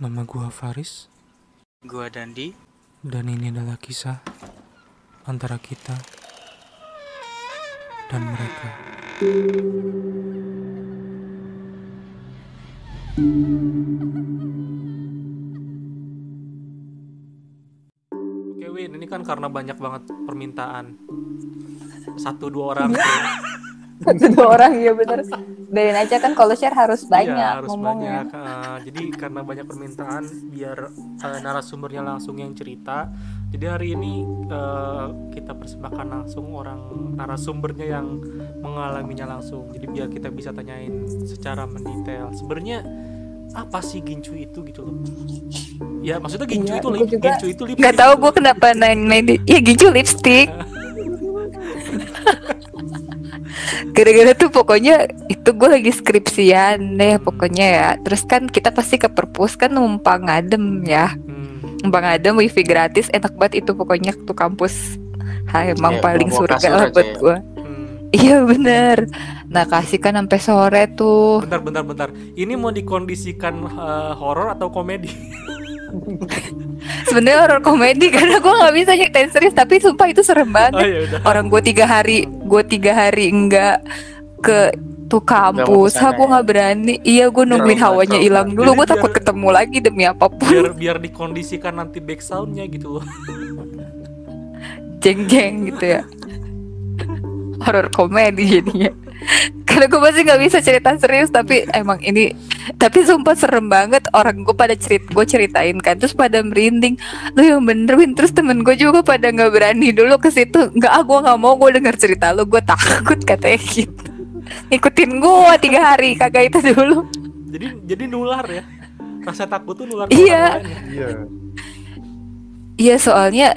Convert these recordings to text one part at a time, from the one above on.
Nama gua Faris, Gua Dandi. dan ini adalah kisah antara kita dan mereka. Oke Win, ini kan karena banyak banget permintaan. 1-2 orang. Satu dua orang, ya bener. Bedain aja kan kalau share harus banyak Iya, harus ngomongnya. banyak. Jadi karena banyak permintaan, biar narasumbernya langsung yang cerita. Jadi hari ini kita persembahkan langsung orang narasumbernya yang mengalaminya langsung. Jadi biar kita bisa tanyain secara mendetail. Sebenarnya apa sih gincu itu gitu loh? Ya maksudnya gincu Iya, itu aku juga gincu itu lipstick. nggak tahu gue kenapa nanya ya gincu lipstick. Gara-gara tuh pokoknya itu gue lagi skripsian deh pokoknya ya. Terus kan kita pasti ke perpus kan numpang ngadem ya. Numpang ngadem wifi gratis enak banget itu pokoknya tuh kampus. Emang paling surga lah buat gue. Iya bener. Nah kasih kan sampai sore tuh. Bentar. Ini mau dikondisikan horor atau komedi? Sebenarnya horor komedi karena gue nggak bisa nyeritain serius, tapi sumpah itu serem banget. Oh, yaudah. Orang gue 3 hari enggak ke tuh kampus, gue nggak berani. Iya gue nungguin hawanya hilang dulu. Gue takut ketemu lagi demi apapun. Biar dikondisikan nanti back soundnya gitu loh. Jeng-jeng gitu ya. Horor komedi jadinya. Karena gue masih nggak bisa cerita serius, tapi emang ini, tapi sumpah serem banget. Orang gue pada gue ceritain kan, terus pada merinding, lu yang benerin. Terus temen gue juga pada nggak berani dulu ke situ. Gue nggak mau, gue denger cerita lu, gue takut katanya gitu. Ngikutin gue 3 hari kagak itu dulu. Jadi nular ya. Rasa takut tuh nular ke Iya. orang lain. Iya. Iya soalnya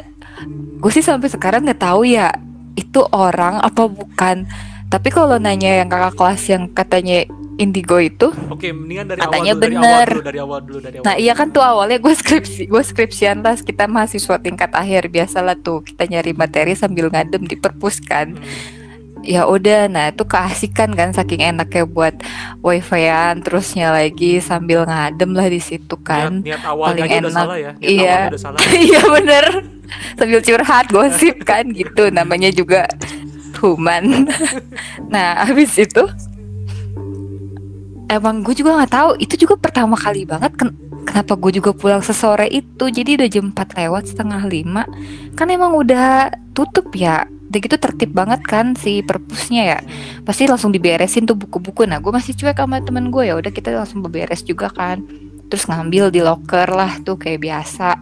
gue sih sampai sekarang nggak tahu ya itu orang apa bukan. Tapi kalau nanya yang kakak kelas yang katanya indigo itu, Oke, mendingan dari katanya awal dulu, bener. dari awal dulu. Nah iya kan tuh awalnya gue skripsian lah, kita mahasiswa tingkat akhir biasalah tuh kita nyari materi sambil ngadem di perpus kan. Ya udah, nah itu keasikan kan saking enaknya buat wifi-an terusnya lagi sambil ngadem lah di situ kan. Niat awalnya paling aja udah enak. salah ya. Iya. Udah salah. Iya bener. Sambil curhat gosip kan gitu, namanya juga human. Nah habis itu emang gue juga nggak tahu, itu juga pertama kali banget kenapa gue juga pulang sesore itu. Jadi udah jam 4 lewat setengah 5 kan emang udah tutup ya. Udah gitu tertib banget kan si perpusnya ya, pasti langsung diberesin tuh buku-buku. Nah gue masih cuek sama temen gue, ya udah kita langsung beberes juga kan. Terus ngambil di locker lah tuh kayak biasa,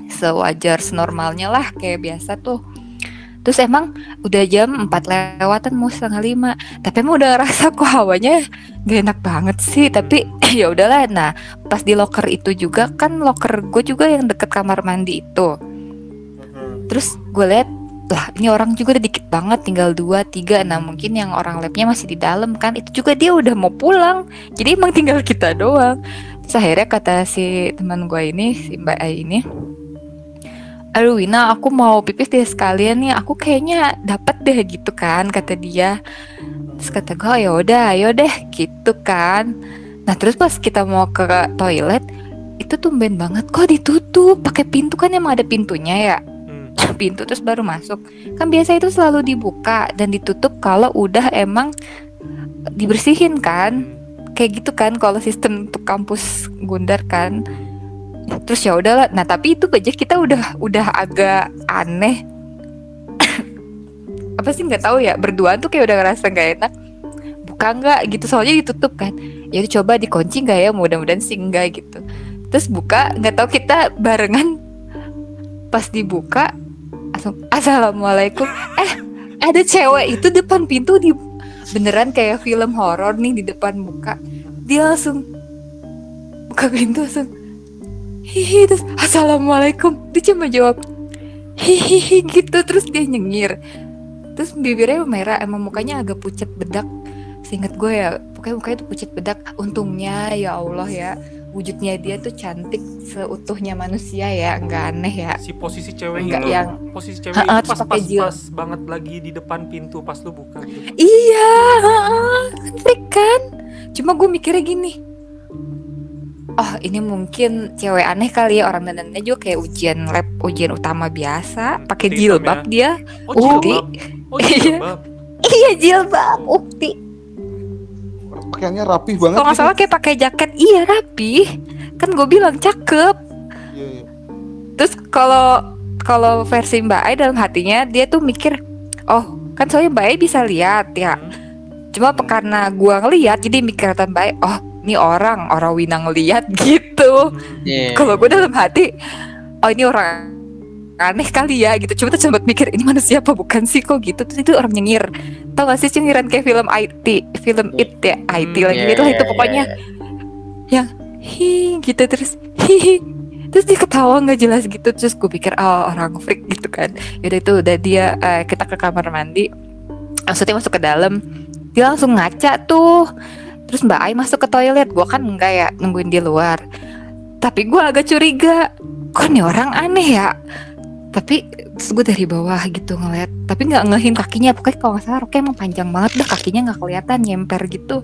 sewajar senormalnya lah kayak biasa tuh. Terus emang udah jam 4 lewatan mau setengah 5, tapi emang udah ngerasa kok hawanya gak enak banget sih. Tapi ya udahlah. Nah pas di locker itu juga kan, locker gue juga yang deket kamar mandi itu. Terus gue lihat lah ini orang juga udah dikit banget, tinggal 2-3. Nah mungkin yang orang labnya masih di dalam kan, itu juga dia udah mau pulang, jadi emang tinggal kita doang. Terus akhirnya kata si teman gue ini, si Mbak Ai ini, aduh Wina aku mau pipis deh sekalian nih, aku kayaknya dapat deh gitu kan kata dia. Terus kata gue ya udah ayo deh gitu kan. Nah terus pas kita mau ke toilet itu tumben banget kok ditutup pakai pintu, kan emang ada pintunya ya. Pintu terus baru masuk kan, biasa itu selalu dibuka dan ditutup kalau udah emang dibersihin kan, kayak gitu kan kalau sistem untuk kampus Gundar kan. Terus ya udahlah. Nah tapi itu aja kita udah agak aneh. Apa sih nggak tahu ya, berduaan tuh kayak udah ngerasa nggak enak, buka nggak gitu soalnya ditutup kan. Ya coba dikunci nggak ya, mudah-mudahan sih enggak gitu. Terus buka, nggak tahu kita barengan pas dibuka langsung assalamualaikum. Ada cewek itu depan pintu, di beneran kayak film horor nih, di depan buka. Dia langsung buka pintu langsung hihi, terus assalamualaikum. Dia cuma jawab hihihi gitu, terus dia nyengir. Terus bibirnya merah, emang mukanya agak pucat bedak. Seingat gue ya, pokoknya mukanya tuh pucat bedak. Untungnya ya Allah ya, wujudnya dia tuh cantik seutuhnya manusia ya, nggak aneh ya. Si posisi cewek Enggak itu, yang posisi cewek itu pas banget lagi di depan pintu pas lu buka gitu. Iya, cantik kan. Cuma gue mikirnya gini, oh ini mungkin cewek aneh kali ya, orang dandannya juga kayak ujian utama biasa, pakai Putih hitam jilbab ya. dia. Oh Ukti. jilbab. Oh jilbab. Iya jilbab ukti. Pakaiannya rapih banget. Kalau nggak salah kayak pakai jaket, iya rapi. Kan gue bilang cakep. Iya, iya. Terus kalau versi Mbak Ai dalam hatinya dia tuh mikir, oh kan soalnya Mbak Ai bisa lihat ya. Cuma karena gue ngeliat jadi mikir Mbak Ai, oh ini orang Wina ngeliat gitu. Iya. Kalau gue dalam hati, oh ini orang aneh kali ya gitu. Cuma tuh sempat mikir ini manusia apa bukan sih kok gitu. Terus itu orang nyengir. Tau gak sih cengiran kayak film film It ya, IT lagi Iya, gitu lah itu iya, pokoknya. iya. Yang hi gitu terus hi terus dia ketawa nggak jelas gitu. Terus gue pikir oh orang freak gitu kan. Yaudah itu udah dia kita ke kamar mandi, maksudnya masuk ke dalam, dia langsung ngaca tuh. Terus Mbak Ai masuk ke toilet, gue kan enggak ya, nungguin di luar. Tapi gue agak curiga, kok nih orang aneh ya. Tapi terus gue dari bawah gitu ngeliat, tapi nggak ngehin kakinya. Pokoknya kalau nggak salah roknya emang panjang banget dah, kakinya nggak kelihatan nyemper gitu.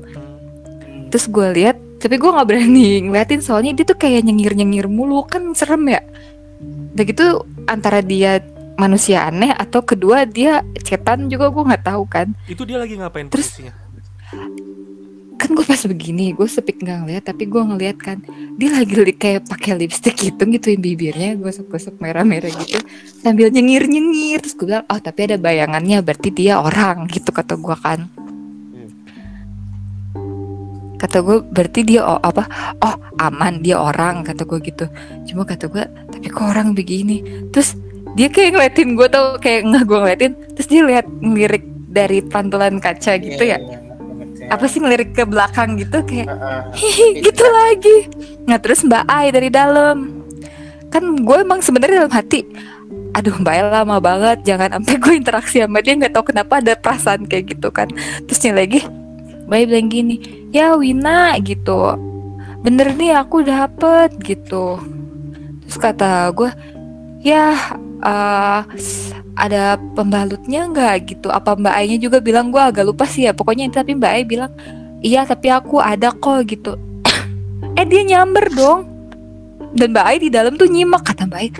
Terus gue lihat, tapi gue nggak berani ngeliatin soalnya dia tuh kayak nyengir mulu, kan serem ya. Udah gitu antara dia manusia aneh atau kedua dia setan juga gue nggak tahu kan. Itu dia lagi ngapain Terus- posisinya? Kan gue pas begini, gue sepik nggak ngeliat, tapi gue ngeliat kan dia lagi kayak pakai lipstick gitu, gituin bibirnya, gosok-gosok merah-merah gitu sambil nyengir. Terus gue bilang, oh tapi ada bayangannya, berarti dia orang gitu kata gue kan. Kata gue berarti dia oh aman dia orang kata gue gitu. Cuma kata gue tapi kok orang begini. Terus dia kayak ngeliatin gue tau, kayak nggak gue ngeliatin. Terus dia ngelirik dari pantulan kaca gitu ya. Apa sih ngelirik ke belakang gitu kayak hihi gitu lagi. Nah terus Mbak Ai dari dalam, kan gue emang sebenarnya dalam hati, aduh Mbak Ai lama banget, jangan sampai gue interaksi sama dia, nggak tahu kenapa ada perasaan kayak gitu kan. Terusnya lagi Mbak Ai bilang gini, ya Wina gitu, bener nih aku dapet gitu. Terus kata gue, ya ada pembalutnya nggak gitu? Apa Mbak Ai-nya juga bilang, gue agak lupa sih ya. Pokoknya tapi Mbak Ai bilang, iya tapi aku ada kok gitu. Dia nyamber dong. Dan Mbak Ai di dalam tuh nyimak. Kata Mbak Ai,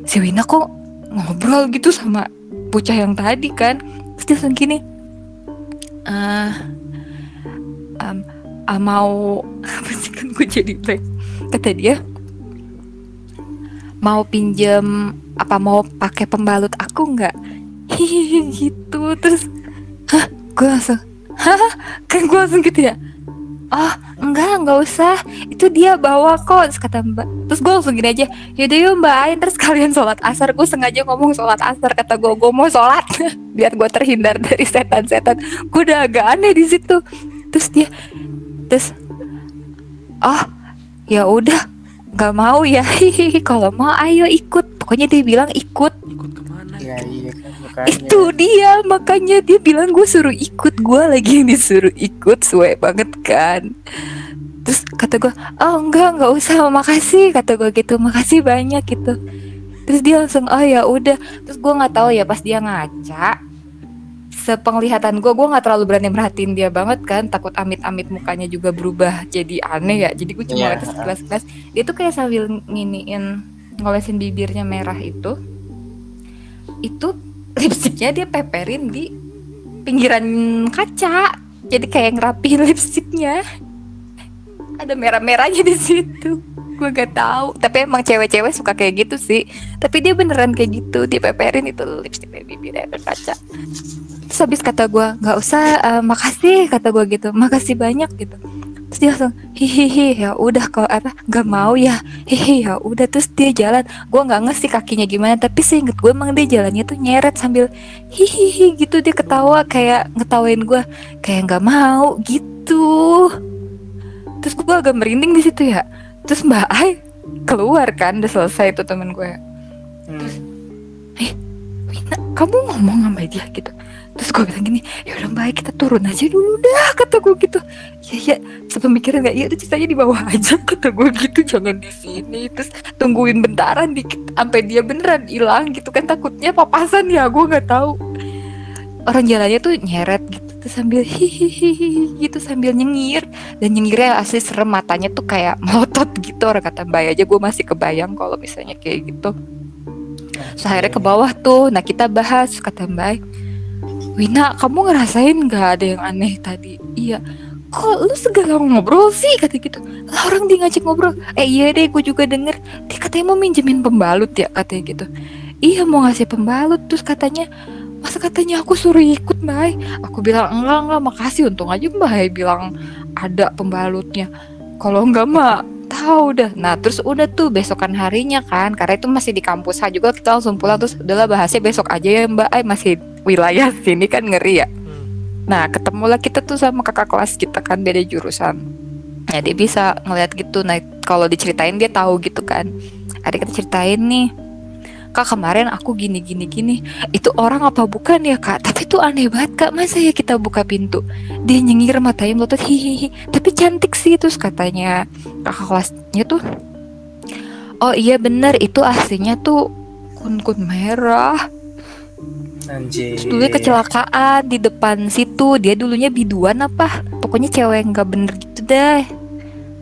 si Wina kok ngobrol gitu sama bocah yang tadi kan. Terus dia bilang gini, mau apa sih, kan gue jadi blank. Kata dia, mau pinjem apa, mau pakai pembalut aku nggak? Hihihi gitu. Terus gue langsung kan gue langsung gitu ya, oh enggak usah, itu dia bawa kok. Terus kata Mbak, terus gue langsung gini aja, yaudah yuk Mbak Ai, terus kalian sholat asar. Gue sengaja ngomong sholat asar, kata gue mau sholat biar gue terhindar dari setan-setan. Gue udah agak aneh di situ. Terus oh ya udah nggak mau ya, hihihi, kalau mau ayo ikut. Pokoknya dia bilang ikut. Ikut kemana? Iya kan makanya. Itu dia, makanya dia bilang gue suruh ikut. Gue lagi yang disuruh ikut, suwe banget kan. Terus kata gue, oh enggak usah, makasih. Kata gue gitu, makasih banyak gitu. Terus dia langsung, oh ya udah. Terus gue nggak tahu ya, pas dia ngaca, sepenglihatan gue nggak terlalu berani merhatiin dia banget kan, takut amit-amit mukanya juga berubah jadi aneh ya. Jadi gue cuma lihat sekilas-sekilas. Dia tuh kayak sambil ngolesin bibirnya merah itu lipstiknya dia peperin di pinggiran kaca. Jadi kayak ngerapihin lipstiknya, ada merah-merahnya di situ. Gue gak tahu, tapi emang cewek-cewek suka kayak gitu sih. Tapi dia beneran kayak gitu, dia peperin itu lipstiknya bibirnya ke kaca. Terus habis kata gue, nggak usah, makasih, kata gue gitu, makasih banyak gitu. Terus dia langsung hihihi, ya udah kalau nggak mau ya, hihi ya udah. Terus dia jalan, gue nggak ngerti kakinya gimana, tapi seinget gue emang dia jalannya tuh nyeret sambil hihihi gitu. Dia ketawa kayak ngetawain gue, kayak nggak mau gitu. Terus gue agak merinding di situ ya. Terus Mbak Ai keluar kan, udah selesai tuh temen gue. Terus Wina, kamu ngomong sama dia gitu. Terus gue bilang gini, ya udah Mbak Ai, kita turun aja dulu dah, kata gue gitu. Ya sepemikiran nggak, iya udah ceritanya di bawah aja, kata gue gitu, jangan di sini. Terus tungguin bentaran dikit sampai dia beneran hilang gitu kan, takutnya papasan ya, gue nggak tahu. Orang jalannya tuh nyeret gitu. gitu sambil hihihi gitu sambil nyengir, dan nyengirnya asli serem, matanya tuh kayak melotot gitu. Orang kata Mbak aja gue masih kebayang kalau misalnya kayak gitu. Terus akhirnya ke bawah tuh, nah kita bahas, kata Mbak, Wina kamu ngerasain nggak ada yang aneh tadi? Iya. Kok lu segala ngobrol sih, kata gitu. Lah orang dia ngajak ngobrol. Iya deh, gue juga denger dia katanya mau minjemin pembalut ya, katanya gitu. Iya mau ngasih pembalut. Terus katanya, masa katanya aku suruh ikut Mbak? Aku bilang enggak makasih, untung aja Mbak bilang ada pembalutnya. Kalau enggak mah tahu dah. Nah terus udah tuh besokan harinya kan, karena itu masih di kampus juga, kita langsung pulang. Terus udahlah bahasnya besok aja ya Mbak, masih wilayah sini kan ngeri ya. Nah ketemulah kita tuh sama kakak kelas kita kan, beda jurusan. Nah dia bisa ngeliat gitu. Nah kalau diceritain dia tahu gitu kan. Adik kita ceritain nih, Kak kemarin aku gini. Itu orang apa bukan ya Kak? Tapi itu aneh banget Kak, masa ya kita buka pintu dia nyengir matanya melotot hihihi. Tapi cantik sih. Terus katanya kakak kelasnya tuh, oh iya bener itu aslinya tuh kun merah. Anjir. Terus dulunya kecelakaan di depan situ. Dia dulunya biduan apa, pokoknya cewek nggak bener gitu deh.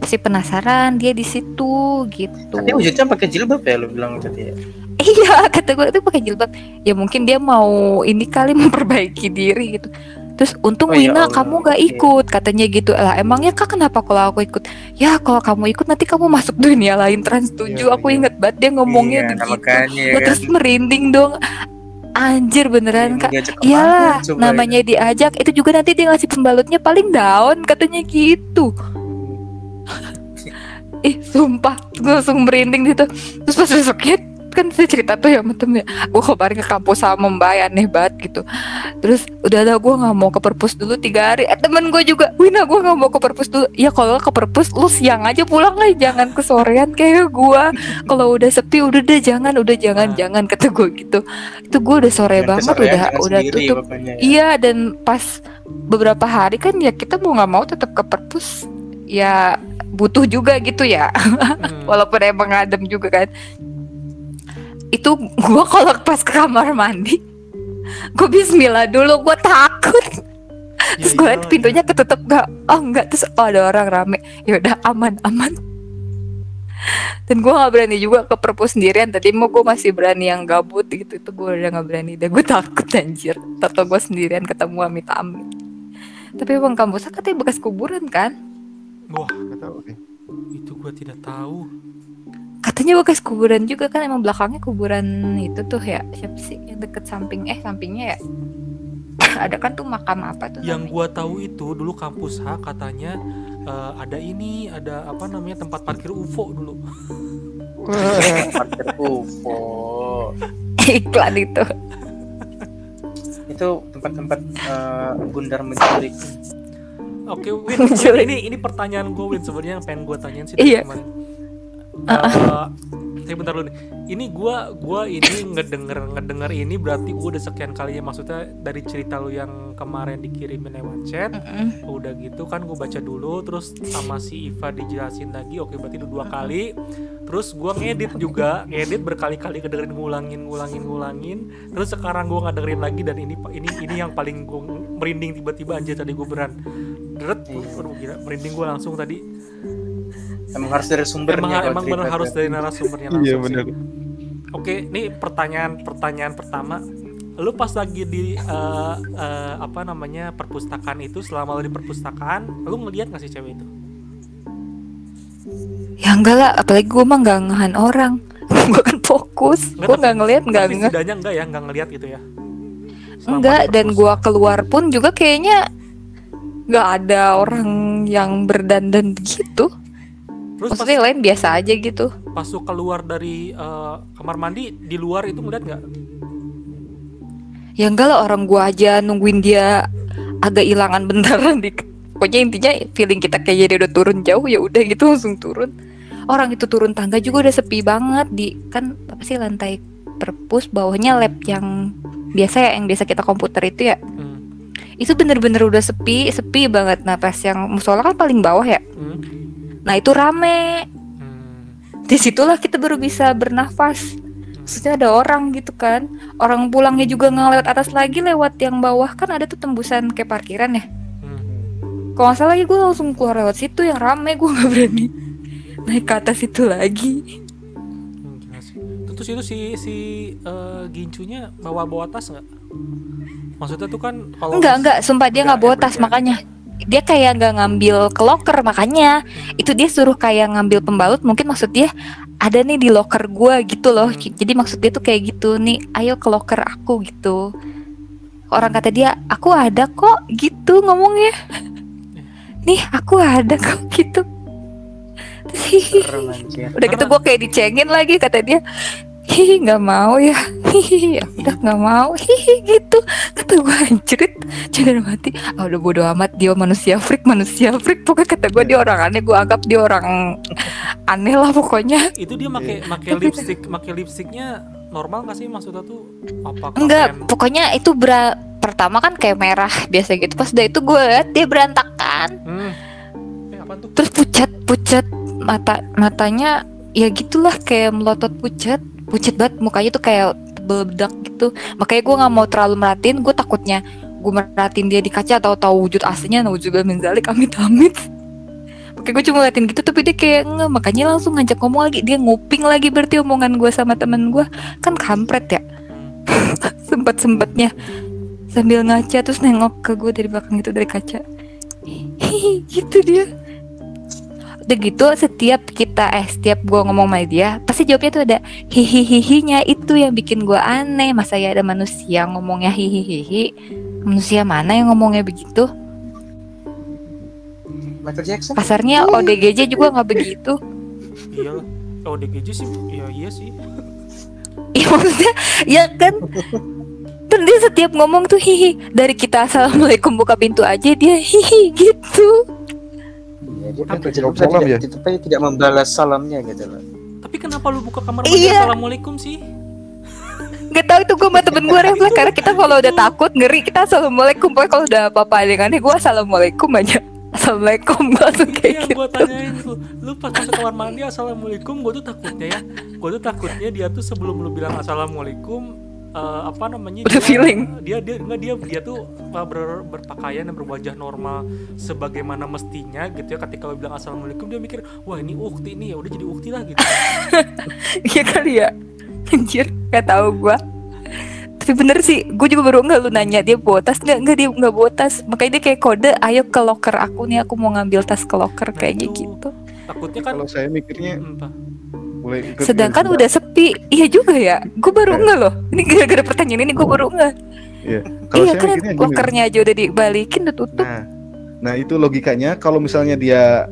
Masih penasaran dia di situ gitu. Tapi wujudnya pakai jilbab ya, lu bilang tadi ya? Iya kata gue itu pakai jilbab. Ya mungkin dia mau ini kali memperbaiki diri gitu. Terus untung Oh, ya Wina Allah. kamu gak ikut, katanya gitu. Lah emangnya Kak kenapa kalau aku ikut? Ya kalau kamu ikut nanti kamu masuk dunia lain trans 7. Iya, Aku iya. inget banget dia ngomongnya Iya, begitu. makanya ya Gua terus kan. merinding dong. Anjir beneran Kak. Diajak kemana Iyalah coba namanya diajak. Itu juga nanti dia ngasih pembalutnya paling daun, katanya gitu. Sumpah gue langsung merinding gitu. Terus pas besoknya kan saya cerita tuh ya sama temennya, gue kemarin ke kampus sama Mbak, aneh banget gitu. Terus udah gue nggak mau ke perpus dulu 3 hari. Temen gue juga, Wina gue nggak mau ke perpus dulu. Ya kalau ke perpus lu siang aja pulang lah, jangan kesorean kayak gue. Kalau udah sepi udah deh jangan kata gue gitu. Itu gue udah sore Jangan banget, kesorean, jangan udah sendiri tutup. pokoknya ya. Iya, dan pas beberapa hari kan ya kita mau nggak mau tetap ke perpus. Ya butuh juga gitu ya. Walaupun emang adem juga kan. Itu gue kalau pas ke kamar mandi, gue bismillah dulu, gue takut. Terus gue liat pintunya ketutup gak? Oh enggak. Terus ada orang rame. Ya udah aman. Dan gue nggak berani juga ke perpus sendirian. Tadi mau gue masih berani yang gabut gitu. Itu gue udah nggak berani. Dan gue takut anjir. Tato gue sendirian ketemu amit-amit. Tapi emang kampusnya katanya bekas kuburan kan? Wah, Nggak tahu nih. itu gue tidak tahu. Katanya bekas kuburan juga kan, emang belakangnya kuburan itu tuh ya, siapa sih yang deket sampingnya ya. Ada kan tuh makam apa tuh Yang namanya? gue tahu itu dulu kampus H katanya ada apa namanya tempat parkir UFO dulu. Parkir UFO. Iklan itu. Itu tempat-tempat bundar menculik. Oke, Win, ini pertanyaan gue, Win, sebenarnya yang pengen gue tanyain sih dari Iya. kemarin. Tapi bentar dulu nih. Ini gua ini ngedenger ini berarti gue udah sekian kali ya, maksudnya dari cerita lu yang kemarin dikirimin lewat chat. Udah gitu kan gue baca dulu, terus sama si Iva dijelasin lagi. Oke, berarti udah 2 kali. Terus gue ngedit berkali-kali kedengerin ngulangin. Terus sekarang gue nggak dengerin lagi, dan ini yang paling gue merinding tiba-tiba anjir tadi gue aduh gila, merinding gue langsung tadi. Emang harus dari sumbernya. Emang benar harus dari narasumbernya langsung. Iya sih. benar. Oke, ini pertanyaan pertama. Lu pas lagi di perpustakaan itu, selama lu di perpustakaan, lu ngeliat nggak sih cewek itu? Ya enggak lah, apalagi gue mah nggak ngehan orang. Gue kan fokus, gue nggak ngeliat, nggak Tapi ngeh. setidaknya nggak ngeliat gitu ya? Selama Enggak, di dan perpus. gue keluar pun juga kayaknya nggak ada orang yang berdandan gitu. Terus Maksudnya lain biasa aja gitu. pas lu keluar dari kamar mandi, di luar itu ngeliat nggak? Ya enggak lah, orang gue aja nungguin dia agak hilangan bentaran di. Pokoknya intinya feeling kita kayak dia udah turun jauh, ya udah gitu langsung turun. Orang itu turun tangga juga udah sepi banget di kan apa sih, lantai perpus, bawahnya lab yang biasa ya, yang biasa kita komputer itu ya. Itu bener-bener udah sepi banget. Nah pas yang musola kan paling bawah ya. Nah itu rame. Disitulah kita baru bisa bernafas. Maksudnya ada orang gitu kan. Orang pulangnya juga nggak lewat atas lagi, lewat yang bawah kan ada tuh tembusan kayak parkiran ya. Kalau nggak salah ya gue langsung keluar lewat situ yang rame, gue nggak berani naik ke atas itu lagi. Gila sih. Terus itu si Gincunya bawa tas nggak? Maksudnya tuh kan kalau Enggak, sumpah dia nggak bawa tas, makanya dia kayak nggak ngambil ke locker, makanya itu dia suruh kayak ngambil pembalut, mungkin maksud dia ada nih di locker gua gitu loh. Jadi maksud dia tuh kayak gitu nih, ayo ke locker aku gitu. Orang kata dia, aku ada kok gitu ngomongnya. Nih aku ada kok gitu. Terus, hihi. Keren anjir. Udah gitu gua kayak dicengin lagi, kata dia, hihi nggak mau ya, hihi ya udah nggak mau, hihi gitu. Kata gue anjrit, jangan mati. Ah udah bodo amat, dia manusia freak. Pokoknya kata gue dia orang aneh, gue anggap dia orang aneh lah pokoknya. itu dia make lipstiknya normal nggak sih, maksudnya tuh apa? Enggak, pokoknya itu pertama kan kayak merah biasa gitu. Pas udah itu gue liat dia berantakan. Apa tuh? Terus pucat matanya ya gitulah, kayak melotot pucat banget, mukanya tuh kayak tebel bedak gitu. Makanya gue nggak mau terlalu merhatiin, gue takutnya gue merhatiin dia di kaca tahu wujud aslinya nauzubillah min dzalik, amit. Makanya gue cuma liatin gitu, tapi dia kayak enggak, makanya langsung ngajak ngomong lagi. Dia nguping lagi berarti omongan gue sama temen gue, kan kampret ya. Sempetnya sambil ngaca terus nengok ke gue dari belakang gitu, dari kaca. Hihi gitu dia. Udah gitu setiap gue ngomong sama dia pasti jawabnya tuh ada hihihihinya. Itu yang bikin gue aneh, masa ya ada manusia ngomongnya hihihihi. Manusia mana yang ngomongnya begitu? Michael Jackson. Kasarnya ODGJ juga nggak begitu. Iya lah, ODGJ sih, iya sih. Iya maksudnya ya kan. Dan dia setiap ngomong tuh hihi. Dari kita assalamualaikum buka pintu aja dia hihi gitu. Ya, dia kan Jawab salam ya? tidak membalas salamnya gitu loh. Tapi kenapa lu buka kamar mandi assalamualaikum sih? Gak tau itu gue sama temen gue refleks, karena kita kalau udah takut ngeri kita assalamualaikum. Pokoknya kalau udah apa-apa dengannya gue assalamualaikum aja. Assalamualaikum, gue langsung kayak Yang gitu. gue tanyain tuh, lu pas masuk kamar mandi assalamualaikum, gue tuh takutnya dia tuh sebelum lu bilang assalamualaikum, apa namanya, Udah feeling. dia tuh berpakaian dan berwajah normal sebagaimana mestinya gitu ya. Ketika lu bilang assalamualaikum dia mikir, wah ini ukti nih, ya udah jadi ukti lah gitu. Iya kali ya. Anjir, gak tahu gue. Tapi bener sih, gue juga baru lu nanya dia bawa tas nggak, dia nggak bawa tas. Makanya dia kayak kode, ayo ke locker aku nih, aku mau ngambil tas ke locker, kayaknya itu gitu. Takutnya kan Kalau saya mikirnya mulai ikut. Sedangkan udah sepi. Iya juga ya, gue baru nggak loh. Ini gara-gara pertanyaan ini gue baru nggak. Iya. Kalau Iya saya kan mikirnya gini. lockernya aja udah dibalikin, udah tutup. Nah itu logikanya kalau misalnya dia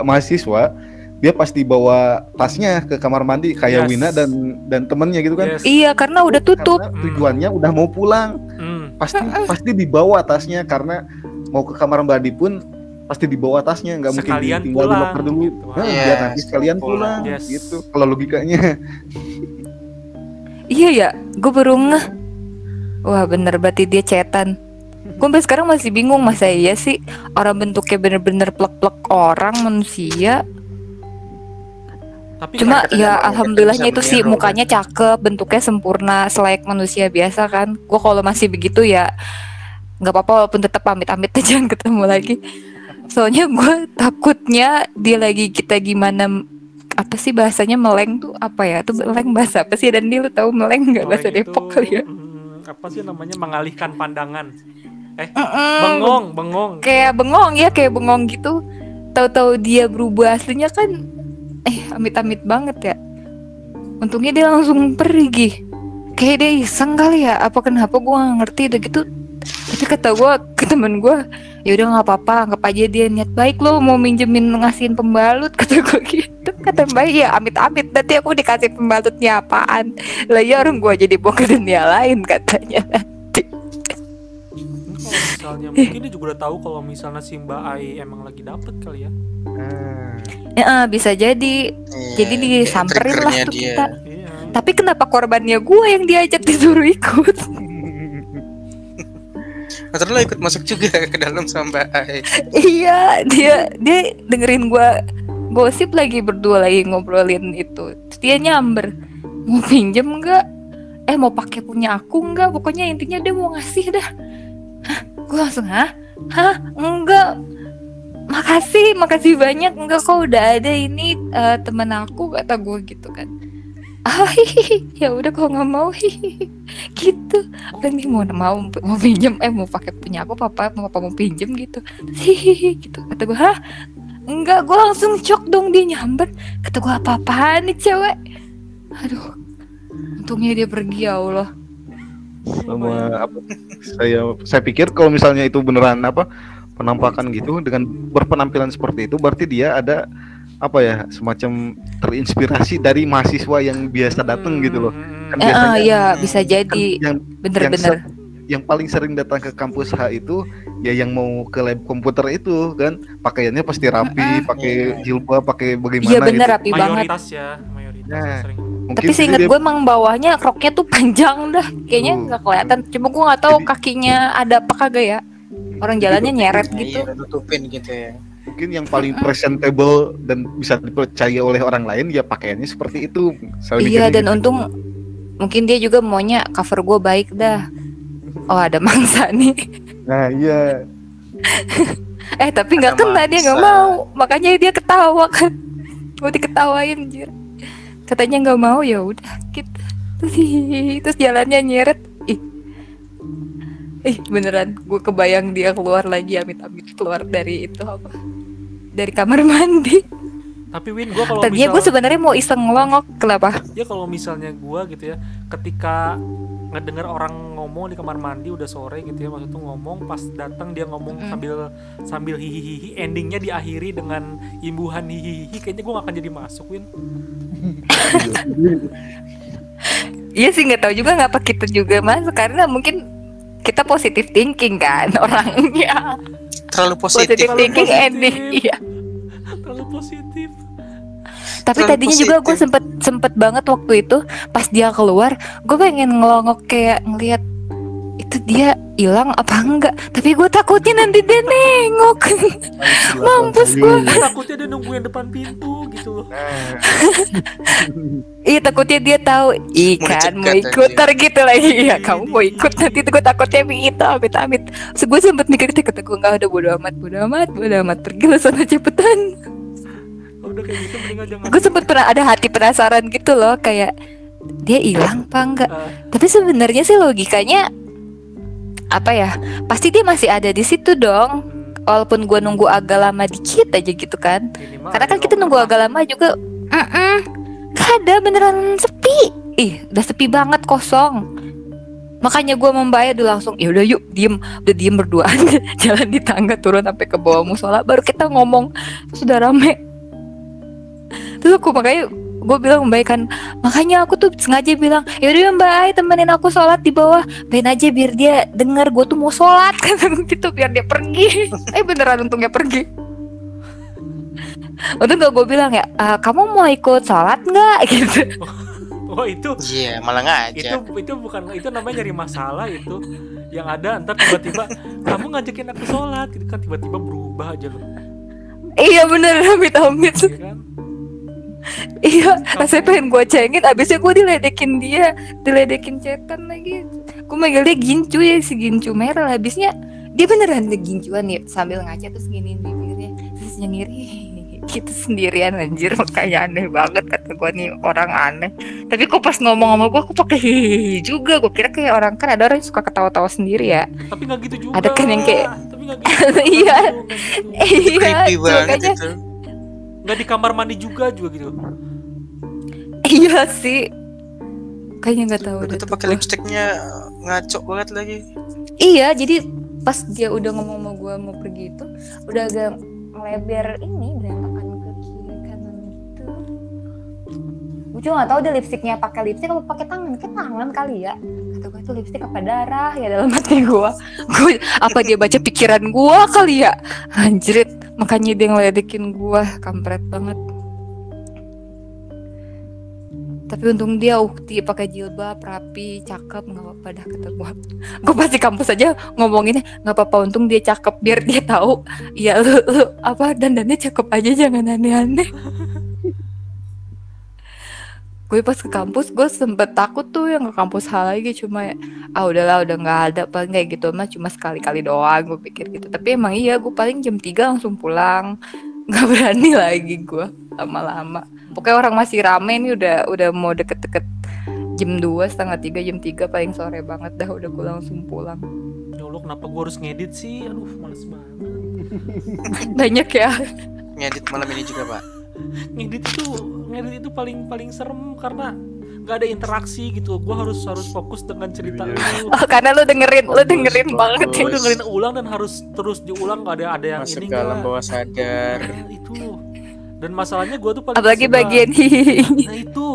mahasiswa, dia pasti bawa tasnya ke kamar mandi kayak Yes. Wina dan temennya gitu kan. Yes. Iya karena udah tutup. Karena tujuannya udah mau pulang. Pasti dibawa tasnya, karena mau ke kamar mandi pun pasti dibawa tasnya, nggak mungkin Sekalian ditinggal di pulang, locker dulu. gitu. Nah, Yes, biar nanti sekalian pulang. pulang. Yes. Gitu kalau logikanya. Iya ya, gue baru ngeh. Wah bener, berarti dia cetan. Gue sampai sekarang masih bingung, masa iya sih orang bentuknya bener-bener plek-plek orang manusia. Tapi Cuma kita ya bisa alhamdulillahnya itu sih meniru, mukanya cakep, bentuknya sempurna, selayak manusia biasa kan. Gue kalau masih begitu ya nggak apa-apa, walaupun tetap amit-amit jangan ketemu lagi. Soalnya gue takutnya dia lagi kita gimana, apa sih bahasanya meleng tuh apa ya? Tuh meleng bahasa apa sih? Dan dia lu tahu meleng nggak, bahasa meleng Depok itu, kali ya? apa sih namanya, mengalihkan pandangan. Mm-mm. Bengong. Kayak bengong ya, kayak bengong gitu. Tahu-tahu dia berubah aslinya kan amit-amit banget ya. Untungnya dia langsung pergi. Kayak dia iseng kali ya, apa kenapa gue gak ngerti udah gitu. Tapi kata gue ke temen gue, ya udah nggak apa-apa, anggap aja dia niat baik lo mau minjemin ngasihin pembalut, kata gue gitu. Kata baik ya, amit-amit nanti aku dikasih pembalutnya apaan. Lah ya orang gue jadi bawa ke dunia lain katanya. Kalau misalnya mungkin dia juga udah tahu kalau misalnya si Mbak Ai emang lagi dapet kali ya. Ya bisa jadi. Iya, Jadi disamperin lah triggernya tuh dia. kita. Iya. Tapi kenapa korbannya gue yang diajak disuruh ikut? Atau lo ikut masuk juga ke dalam sama Mbak Ai. Iya, dia dengerin gue gosip lagi, berdua lagi ngobrolin itu. Terus dia nyamber mau pinjem nggak, mau pakai punya aku nggak, pokoknya intinya dia mau ngasih dah. Gue langsung enggak, makasih banyak, enggak kok udah ada ini temen aku, kata gue gitu kan. Ya udah kalau nggak mau gitu kan, nih mau pinjem, mau pakai punya aku, papa mau pinjem gitu. Gitu kata gue. Enggak, gue langsung shock dong, dia nyamber. Kata gue, apa-apaan nih cewek. Aduh, untungnya dia pergi, ya Allah. Sama apa? Saya pikir kalau misalnya itu beneran penampakan gitu dengan berpenampilan seperti itu, berarti dia ada semacam terinspirasi dari mahasiswa yang biasa datang gitu loh. Kan biasanya ya bisa jadi bener-bener yang paling sering datang ke kampus H itu ya yang mau ke lab komputer itu kan, pakaiannya pasti rapi, pakai jilbab, pakai bagaimana. Iya bener, gitu. rapi banget. Mayoritas Nah, sering. Tapi seinget gue emang bawahnya roknya tuh panjang dah, kayaknya nggak kelihatan. Cuma gue nggak tahu kakinya ada apa kagak ya. Orang jalannya nyeret gitu. Iya, tutupin gitu ya. Mungkin yang paling presentable dan bisa dipercaya oleh orang lain ya pakaiannya seperti itu. Iya, dan untung mungkin dia juga maunya cover gue baik dah. Oh, ada mangsa nih. Nah iya. Tapi nggak kena, dia nggak mau, makanya dia ketawa kan. Mau diketawain anjir. Katanya nggak mau, ya udah gitu. Terus jalannya nyeret. Beneran, gue kebayang dia keluar lagi, amit-amit keluar dari itu dari kamar mandi. Tapi Win, gue kalau tadinya gue sebenarnya mau iseng ngelongok. Kenapa? Ya kalau misalnya gue gitu ya, ketika ngedengar orang ngomong di kamar mandi udah sore gitu ya, maksud tuh ngomong, pas datang dia ngomong sambil hihihi, endingnya diakhiri dengan imbuhan hihihi, kayaknya gue gak akan jadi masuk, Win. Iya sih, nggak tahu juga ngapa kita juga masuk, karena mungkin kita positive thinking kan orangnya. Terlalu positif. Positive thinking ending. Iya. Terlalu positif. Tapi Terlalu tadinya juga gue sempet banget waktu itu pas dia keluar, gue pengen ngelongok kayak ngelihat itu dia hilang apa enggak. Tapi gue takutnya nanti dia nengok. Mampus gue. Takutnya dia nungguin depan pintu gitu loh. Iya, takutnya dia tahu ikan mau ikut gitu lagi. Iya, kamu mau ikut nanti, gue takutnya begitu, amit-amit. So, gue sempet mikir, kata gue nggak ada, bodo amat, pergi lah sana cepetan. Udah kayak gitu mendingan jangan. Gue sempet ada hati penasaran gitu loh, kayak dia hilang apa enggak. Tapi sebenarnya sih logikanya apa ya, pasti dia masih ada di situ dong. Walaupun gue nunggu agak lama dikit aja gitu kan. Karena kan kita nunggu agak lama juga. Gak ada, beneran sepi. Udah sepi banget, kosong. Makanya gue membayar udah langsung, ya udah yuk diem berduaan. Jalan di tangga turun sampai ke bawah musola, baru kita ngomong. Terus udah rame. Terus makanya gue bilang Mbak kan, makanya aku tuh sengaja bilang, yaudah Mbak Ai temenin aku sholat di bawah, main aja biar dia denger gue tuh mau sholat gitu, biar dia pergi. Beneran untungnya pergi. Untung gak gue bilang ya, kamu mau ikut sholat nggak gitu. Oh itu? Iya, malah ngajak. Itu bukan, itu namanya nyari masalah itu. Yang ada ntar tiba-tiba kamu ngajakin aku sholat gitu kan, tiba-tiba berubah aja loh. Iya bener, amit-amit. Iya kan? Iya, rasanya pengen gue cengin, abisnya gue diledekin cetan lagi. Gue manggil dia Gincu ya, si Gincu merah. Abisnya dia beneran gincuan nih, sambil ngaca terus giniin bibirnya, terus nyengiri gitu sendirian, anjir. Makanya aneh banget, kata gue nih orang aneh. Tapi kok pas ngomong sama gue, aku pakai hihihi juga. Gue kira kayak orang, kan ada orang yang suka ketawa-tawa sendiri ya. Tapi nggak gitu juga. Ada kan yang kayak tapi nggak gitu. Iya, Creepy banget makanya itu. Nggak di kamar mandi juga gitu. iya sih, kayaknya nggak tahu. Udah tuh pakai lipstiknya ngaco banget lagi. Iya, jadi pas dia udah ngomong sama gue mau pergi itu, udah agak melebar ini, berantakan ke kiri kanan gitu. Gue juga nggak tahu dia lipstiknya pakai lipstik atau pakai tangan, kayak tangan kali ya. Kata gue itu lipstik apa darah ya dalam hati gue. Apa dia baca pikiran gue kali ya, anjrit. Makanya dia ngeledekin gue, kampret banget. Tapi untung dia ukti, pakai jilbab, rapi, cakep, nggak apa-apa dah kata gue. Gue pasti kampus aja ngomonginnya nggak apa-apa, untung dia cakep, biar dia tahu. Ya lu dandannya cakep aja, jangan aneh-aneh. Gue pas ke kampus gue sempet takut tuh yang ke kampus hal lagi, cuma udahlah udah nggak ada, paling kayak gitu mah cuma sekali-kali doang gue pikir gitu. Tapi emang iya gue paling jam 3 langsung pulang, nggak berani lagi gue lama-lama. Pokoknya orang masih rame nih, udah mau deket-deket jam 2, setengah 3, jam 3 paling sore banget dah udah gue langsung pulang. Ya Allah, kenapa gue harus ngedit sih? Aduh, males banget. Banyak ya. Ngedit malam ini juga, Pak. Ngedit itu paling serem karena nggak ada interaksi gitu. Gue harus fokus dengan cerita lu. Oh, karena lu dengerin banget ya. Gue dengerin ulang dan harus terus diulang, nggak ada yang Masuk ini ke alam nggak. bawah sadar. Nah, itu. Dan masalahnya gue tuh paling Apalagi nggak suka. bagian Nah itu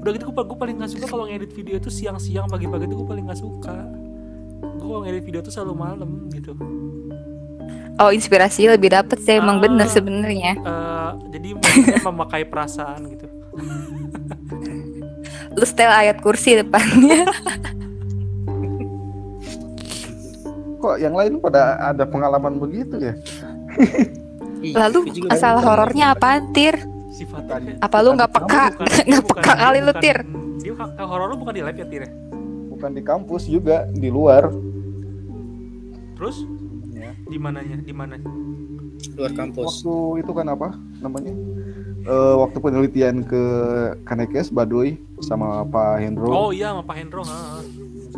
udah gitu gue paling nggak suka kalau ngedit video itu siang-siang, pagi-pagi itu gue paling nggak suka. Gue kalau ngedit video tuh selalu malam gitu. Oh, inspirasi lebih dapet sih, emang bener sebenarnya. Jadi maksudnya memakai perasaan gitu. Lu setel ayat kursi depannya. Kok yang lain pada ada pengalaman begitu ya? Lalu masalah horornya apaan, Tir? Sifatnya Apa lu nggak peka? Nggak peka kali lu, Tir. Dia horor lu bukan di lab ya, Tir? Bukan di kampus juga, di luar. Terus Ya. di mananya? Di mana? Luar kampus. Waktu itu kan apa namanya? Waktu penelitian ke Kanekes Baduy sama Pak Hendro Oh iya, sama Pak Hendro.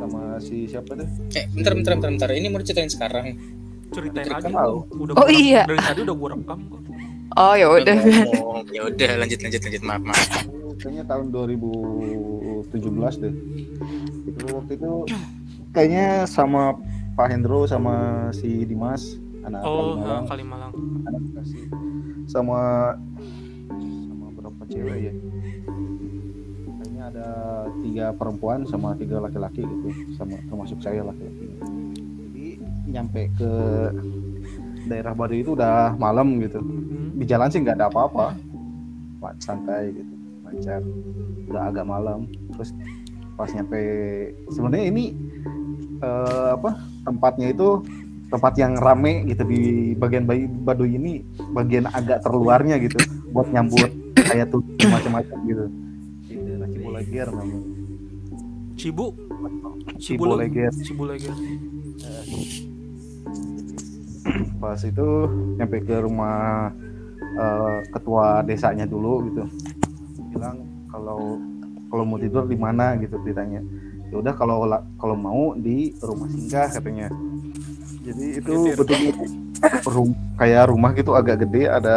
sama si siapa tuh? Bentar. Ini mau diceritain sekarang. Ceritain aja. Kan tahu. Udah Oh, iya. Dari tadi udah gua rekam kok. Oh ya udah. Ya udah, lanjut. Maaf. Kayaknya tahun 2017 deh. Itu waktu itu kayaknya sama Pak Hendro sama si Dimas anak Oh, Kalimalang, Kalimalang. anak Bekasi, sama berapa cewek ya? Kayaknya ada 3 perempuan sama 3 laki-laki gitu, sama termasuk saya laki-laki. Jadi nyampe ke daerah Baduy itu udah malam gitu. Di jalan sih nggak ada apa-apa, santai gitu, lancar. Udah agak malam, terus pas nyampe, sebenarnya ini tempatnya itu tempat yang rame gitu di bagian Baduy ini, bagian agak terluarnya gitu, buat nyambut kayak tuh macam-macam gitu. Di daerah Cibuleger namanya. Cibuleger. Pas itu nyampe ke rumah ketua desanya dulu gitu, bilang kalau mau tidur di mana gitu, ditanya. Ya udah kalau mau di rumah singgah katanya. Jadi itu betul kayak rumah gitu, agak gede, ada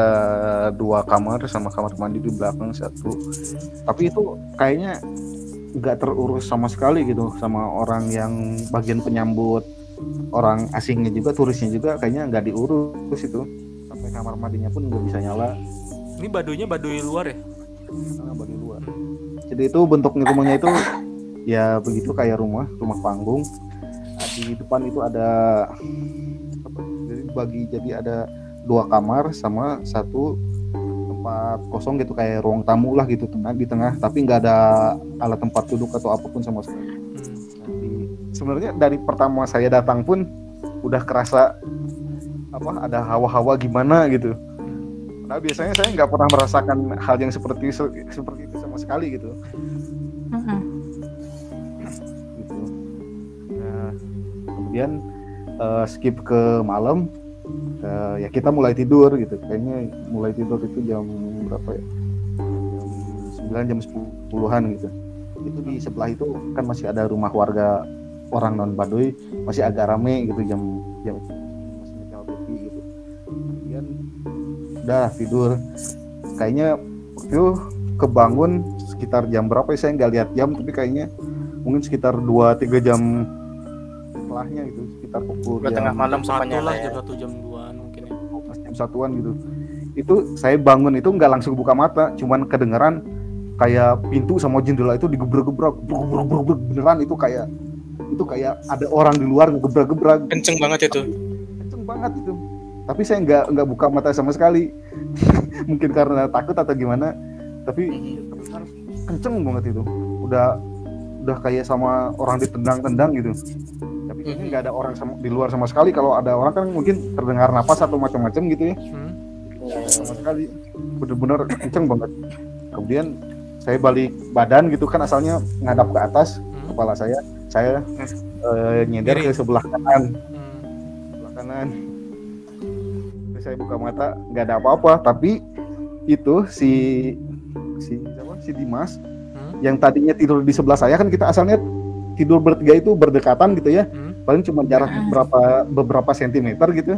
2 kamar sama kamar mandi di belakang 1. Tapi itu kayaknya nggak terurus sama sekali gitu sama orang yang bagian penyambut orang asingnya juga, turisnya juga, kayaknya nggak diurus itu. Sampai kamar mandinya pun nggak bisa nyala. Ini Baduynya Baduy luar ya? Baduy luar. Jadi itu bentuk rumahnya itu ya begitu, kayak rumah panggung. Di depan itu ada jadi ada 2 kamar sama 1 tempat kosong gitu, kayak ruang tamu lah gitu di tengah, tapi nggak ada alat tempat duduk atau apapun sama sekali. Sebenarnya dari pertama saya datang pun udah kerasa ada hawa-hawa gimana gitu. Nah biasanya saya nggak pernah merasakan hal yang seperti itu sama sekali gitu. Kemudian skip ke malam, ya kita mulai tidur gitu. Kayaknya mulai tidur itu jam berapa ya? Jam 9, jam 10-an gitu. Itu di sebelah itu kan masih ada rumah warga orang non Baduy, masih agak rame gitu, jam masih nyekal TV gitu. Kemudian udah tidur. Kayaknya itu kebangun sekitar jam berapa ya, saya nggak lihat jam, tapi kayaknya mungkin sekitar 2-3 jam setelahnya gitu, sekitar pukul tengah malam satu lah, ya. jam 1, jam 2 mungkin ya. Jam 1-an gitu. Itu saya bangun itu nggak langsung buka mata, cuman kedengeran kayak pintu sama jendela itu digebrak-gebrak, beneran itu kayak ada orang di luar ngegebrak-gebrak. Kenceng banget itu. Kenceng banget itu. Tapi saya nggak buka mata sama sekali. Mungkin karena takut atau gimana. Tapi kenceng banget itu. Udah kayak sama orang ditendang-tendang gitu. Tapi kayaknya nggak ada orang di luar sama sekali. Kalau ada orang kan mungkin terdengar napas atau macam-macam gitu ya. Sama sekali. Bener-bener kenceng banget. Kemudian saya balik badan gitu kan, asalnya ngadap ke atas kepala saya nyender ke sebelah kanan. Sebelah kanan. Terus saya buka mata, nggak ada apa-apa, tapi itu si Dimas yang tadinya tidur di sebelah saya, kan kita asalnya tidur bertiga itu berdekatan gitu ya, paling cuma jarak beberapa sentimeter gitu.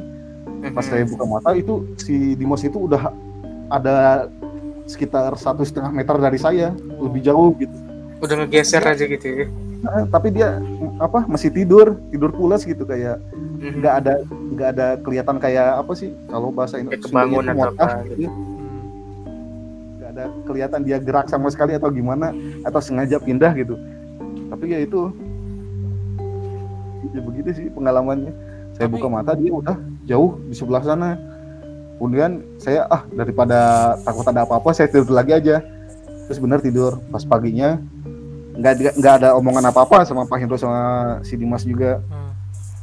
Pas saya buka mata itu si Dimas itu udah ada sekitar 1,5 meter dari saya, lebih jauh gitu. Udah ngegeser aja gitu ya. Tapi dia masih tidur pulas gitu, kayak nggak ada kelihatan kayak apa sih kalau bahasa Indonesia, kebangun atau apa gitu. Nggak ada kelihatan dia gerak sama sekali atau gimana, atau sengaja pindah gitu. Tapi ya itu ya begitu sih pengalamannya. Saya buka mata, dia udah jauh di sebelah sana. Kemudian saya daripada takut ada apa-apa, saya tidur lagi aja. Terus benar tidur. Pas paginya nggak ada omongan apa-apa sama Pak Hendro sama si Dimas juga.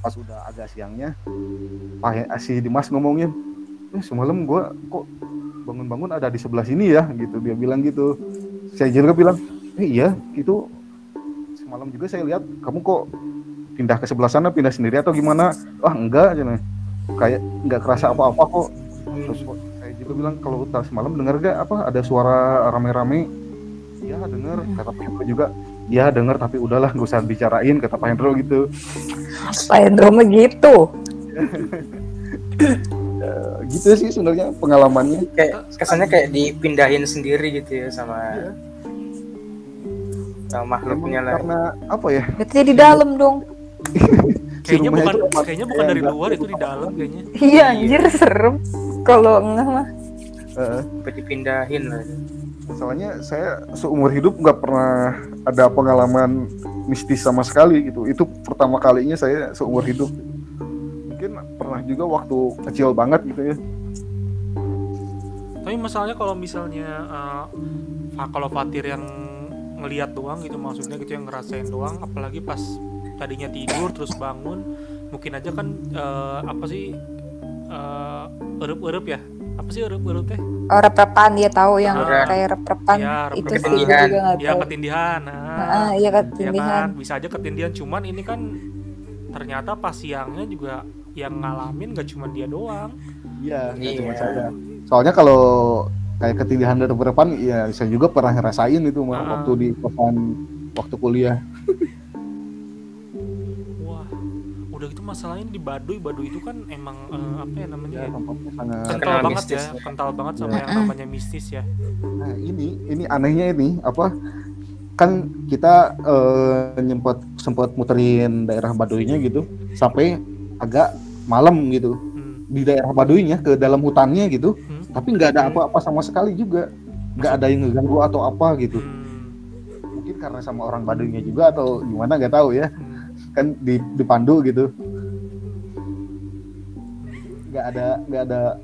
Pas udah agak siangnya, si Dimas ngomongin, semalam gue kok bangun-bangun ada di sebelah sini ya gitu. Dia bilang gitu. Saya juga bilang, iya itu semalam juga saya lihat kamu kok pindah ke sebelah sana, pindah sendiri atau gimana? Enggak, kayak nggak kerasa apa-apa kok. Terus saya juga bilang, kalau semalam dengar gak ada suara rame-rame? Iya dengar, kata Pak Hendro juga. Iya dengar, tapi udahlah gak usah bicarain, kata Pak Hendro gitu. Pak Hendro mah gitu. Gitu sih sebenarnya pengalamannya. Kayak kesannya kayak dipindahin sendiri gitu ya sama makhluknya lah. Karena apa ya? Berarti di dalam dong. Kayaknya bukan dari luar, itu di dalam kayaknya. Iya anjir, serem. Kalau enggak mah Dipindahin lah. Masalahnya saya seumur hidup nggak pernah ada pengalaman mistis sama sekali gitu. Itu pertama kalinya saya seumur hidup. Mungkin pernah juga waktu kecil banget gitu ya. Tapi masalahnya kalau misalnya kalau Fatir yang ngelihat doang gitu, maksudnya gitu, yang ngerasain doang, apalagi pas tadinya tidur terus bangun, mungkin aja kan erup-erup ya, apa sih erup-erup teh? Rep-repan, dia tahu yang kayak rep-repan Ya, itu rep-repan. sih gue juga nggak Ya tahu. ketindihan. Iya Ya ketindihan. kan, bisa aja ketindihan, cuman ini kan ternyata pas siangnya juga yang ngalamin gak cuma dia doang. Iya, nggak cuma saya. Soalnya kalau kayak ketindihan dari berdepan, ya saya juga pernah ngerasain itu waktu di kosan waktu kuliah. Wah, udah gitu masalahnya di Baduy itu kan emang Tempatnya sangat kental banget mistis. ya, kental banget sama yang namanya mistis ya. Nah ini anehnya ini kan kita sempat muterin daerah Baduynya gitu sampai agak malam gitu di daerah Baduynya, ke dalam hutannya gitu, tapi nggak ada apa-apa sama sekali juga, nggak ada yang ngeganggu atau apa gitu. Mungkin karena sama orang Baduynya juga atau gimana nggak tahu ya, kan dipandu gitu, nggak ada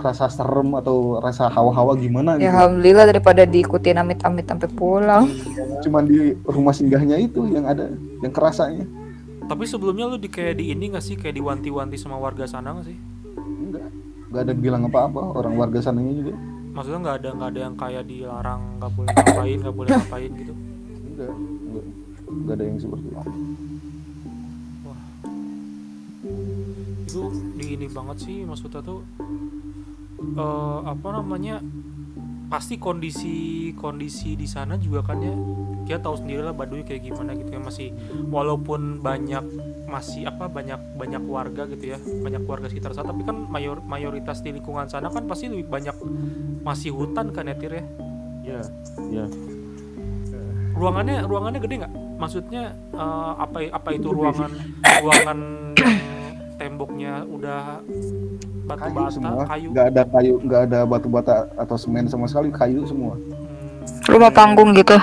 rasa serem atau rasa hawa-hawa gimana Ya gitu. alhamdulillah daripada diikutin amit-amit sampai pulang. Cuman di rumah singgahnya itu yang ada, yang kerasanya. Tapi sebelumnya lu kayak di ini nggak sih, kayak diwanti-wanti sama warga sana nggak sih? Nggak ada bilang apa-apa orang warga sananya juga. Maksudnya nggak ada yang kayak dilarang, nggak boleh ngapain gitu? Nggak ada yang seperti itu. Wah, itu di ini banget sih, maksudnya tuh pasti kondisi di sana juga kan ya, kita tahu sendiri lah Baduy kayak gimana gitu ya, masih walaupun banyak warga gitu ya, banyak warga sekitar sana, tapi kan mayoritas di lingkungan sana kan pasti lebih banyak masih hutan kan ya Tir ya. Iya. Ruangannya gede nggak? Maksudnya apa itu ruangan yang temboknya udah batu bata, semua. kayu? Nggak ada batu bata atau semen sama sekali, kayu semua. Rumah panggung gitu.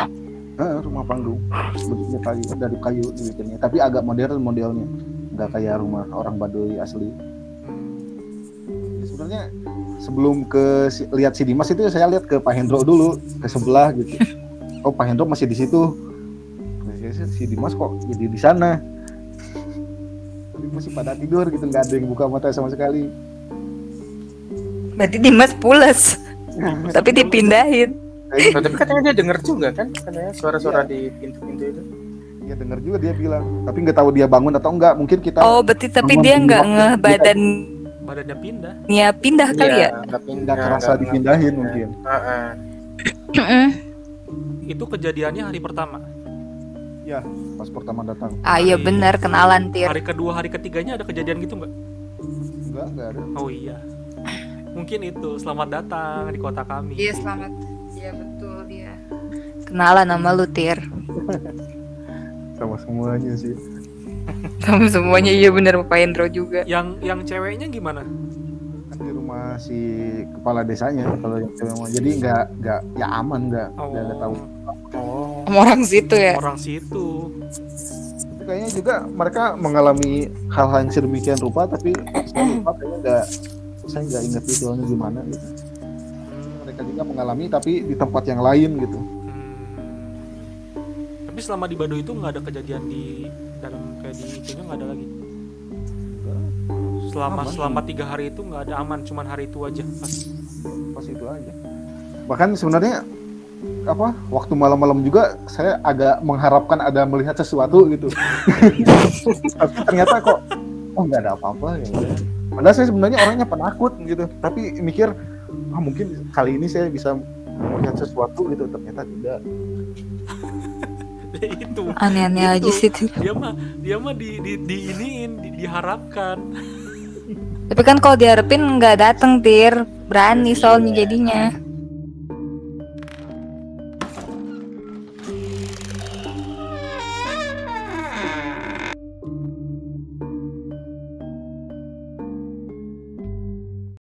Rumah panggung bentuknya kayu, dari kayu dibikinnya, tapi agak modern modelnya, nggak kayak rumah orang Baduy asli. Sebenarnya sebelum lihat si Dimas itu saya lihat ke Pak Hendro dulu, ke sebelah gitu. Oh Pak Hendro masih di situ. Si Dimas kok jadi di sana? Tapi masih pada tidur gitu, nggak ada yang buka mata sama sekali. Berarti Dimas pules. Tapi dipindahin. Oh, tapi katanya dia denger juga kan, katanya suara-suara di pintu-pintu itu. Iya denger juga dia bilang, tapi nggak tahu dia bangun atau enggak. Mungkin kita Oh, berarti tapi bangun dia di nggak waktu ngeh kita Badannya pindah. pindah kali ya. Nggak pindah, nggak kerasa dipindahin mungkin. Heeh. Mm-mm. Itu kejadiannya hari pertama. Ya, pas pertama datang. Ah iya benar, kenalan Tir. Hari kedua, hari ketiganya ada kejadian gitu nggak? Enggak ada. Oh iya. Mungkin itu selamat datang di kota kami. Iya selamat. Iya betul dia. Kenalan sama lu Tir. Sama semuanya sih. Sama semuanya iya benar Pak Hendro juga. Yang ceweknya gimana? Kan di rumah si kepala desanya kalau yang cewek mau. Jadi nggak ya aman nggak tahu. Oh. Sama orang situ ya. Orang situ. Tapi kayaknya juga mereka mengalami hal-hal yang sedemikian rupa, tapi saya lupa kayaknya saya nggak ingat detailnya gimana gitu. Mereka juga mengalami tapi di tempat yang lain gitu. Tapi selama di Baduy itu nggak ada kejadian di dalam kayak di itunya nggak ada lagi. Selama 3 hari itu nggak ada, aman, cuman hari itu aja. Pas itu aja. Bahkan sebenarnya waktu malam-malam juga saya agak mengharapkan ada melihat sesuatu gitu. Tapi ternyata kok nggak ada apa-apa ya. Padahal saya sebenarnya orangnya penakut gitu. Tapi mikir mungkin kali ini saya bisa melihat sesuatu gitu. Ternyata tidak. Itu Aneh-aneh aja sih Tir. dia mah diharapkan. Tapi kan kalau diharapin nggak dateng Tir. Berani soalnya jadinya.